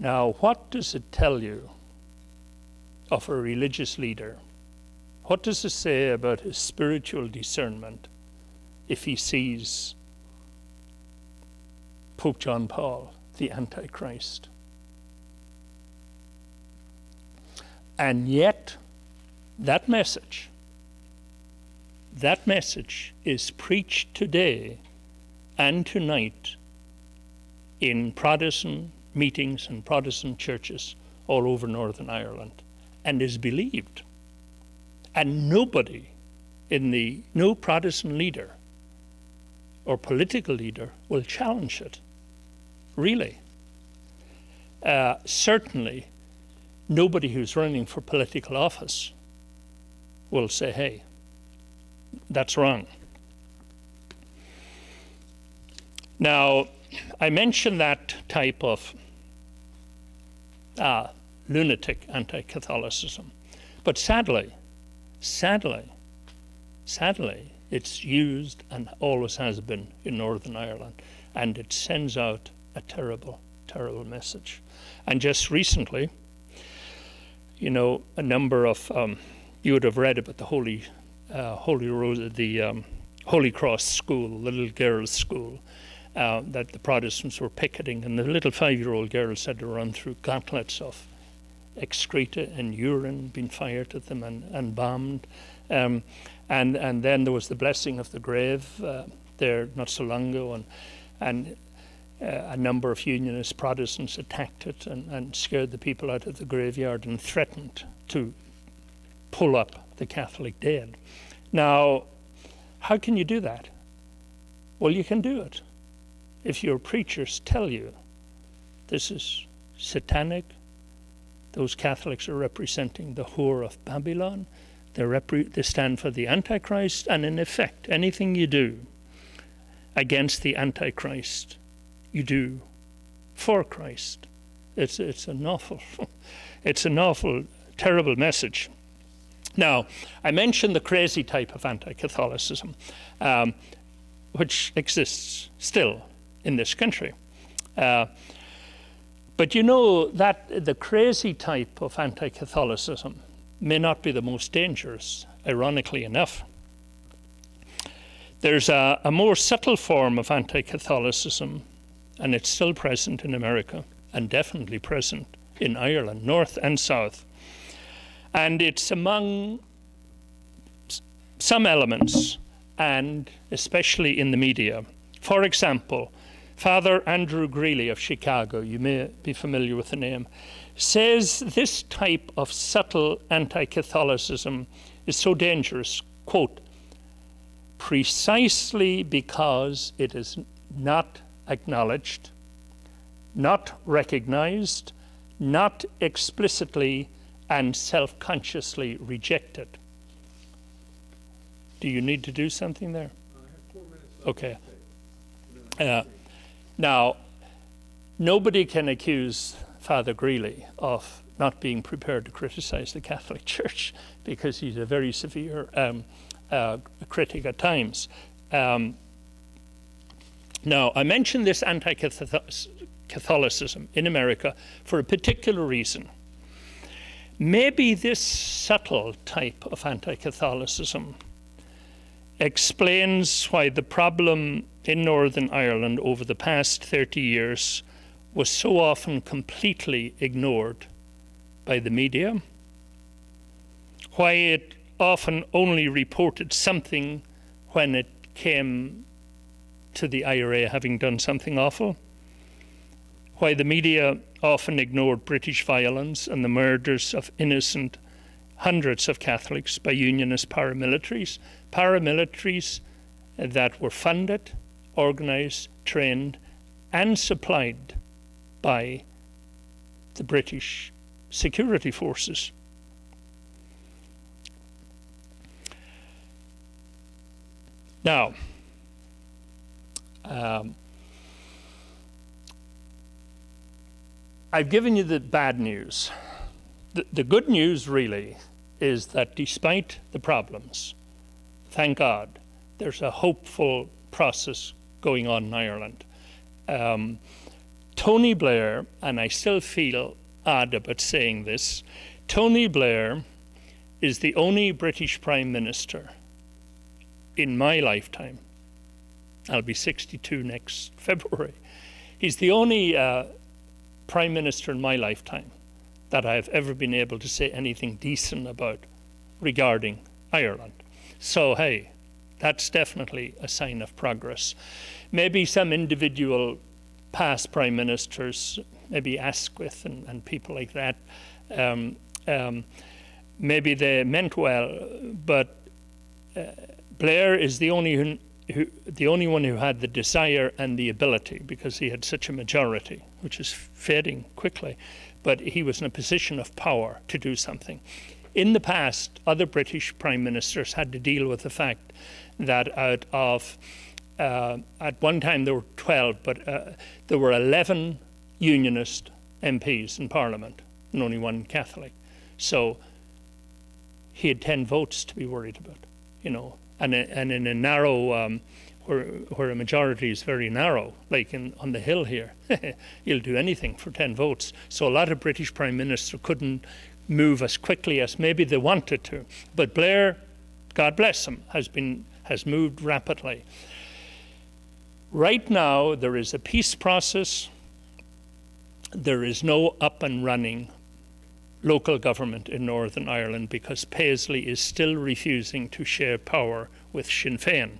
Now, what does it tell you of a religious leader? What does it say about his spiritual discernment if he sees Pope John Paul, the Antichrist? And yet, that message is preached today and tonight in Protestant meetings and Protestant churches all over Northern Ireland, and is believed. And no Protestant leader or political leader will challenge it, really. Certainly, nobody who's running for political office will say, hey, that's wrong. Now, I mentioned that type of lunatic anti-Catholicism, but sadly, it's used and always has been in Northern Ireland, and it sends out a terrible, terrible message. And just recently, you know, a number of you would have read about the Holy Cross school, the little girls' school, that the Protestants were picketing, and the little 5-year-old girls had to run through gauntlets of excreta and urine being fired at them and bombed. And then there was the blessing of the grave there not so long ago, and a number of Unionist Protestants attacked it and scared the people out of the graveyard and threatened to pull up the Catholic dead. Now, how can you do that? Well, you can do it if your preachers tell you this is satanic. Those Catholics are representing the whore of Babylon. They stand for the Antichrist, and in effect, anything you do against the Antichrist, you do for Christ. It's an awful, terrible message. Now, I mentioned the crazy type of anti-Catholicism, which exists still in this country. But you know that the crazy type of anti-Catholicism may not be the most dangerous, ironically enough. There's a more subtle form of anti-Catholicism, and it's still present in America, and definitely present in Ireland, north and south. And it's among some elements, and especially in the media. For example, Father Andrew Greeley of Chicago, you may be familiar with the name, says this type of subtle anti-Catholicism is so dangerous, quote, precisely because it is not acknowledged, not recognized, not explicitly and self-consciously rejected. Do you need to do something there? I have 4 minutes. Okay. Now, nobody can accuse Father Greeley of not being prepared to criticize the Catholic Church, because he's a very severe critic at times. Now, I mentioned this anti-Catholicism in America for a particular reason. Maybe this subtle type of anti-Catholicism explains why the problem in Northern Ireland over the past 30 years was so often completely ignored by the media, why it often only reported something when it came to the IRA having done something awful, why the media often ignored British violence and the murders of innocent hundreds of Catholics by Unionist paramilitaries that were funded, organized, trained, and supplied by the British security forces. Now, I've given you the bad news. The good news really is that despite the problems, thank God, there's a hopeful process going on in Ireland. Tony Blair, and I still feel odd about saying this, Tony Blair is the only British Prime Minister in my lifetime. I'll be 62 next February. He's the only Prime Minister in my lifetime that I've ever been able to say anything decent about regarding Ireland. So, hey, that's definitely a sign of progress. Maybe some individual past Prime Ministers, maybe Asquith and people like that, maybe they meant well, but Blair is the only one who had the desire and the ability, because he had such a majority, which is fading quickly, but he was in a position of power to do something. In the past, other British Prime Ministers had to deal with the fact that out of, at one time there were 12, but there were 11 Unionist MPs in Parliament and only one Catholic. So he had 10 votes to be worried about, you know. And in a narrow, where a majority is very narrow, like on the Hill here, you'll do anything for 10 votes. So a lot of British Prime Ministers couldn't move as quickly as maybe they wanted to. But Blair, God bless him, has moved rapidly. Right now, there is a peace process. There is no up and running local government in Northern Ireland because Paisley is still refusing to share power with Sinn Féin.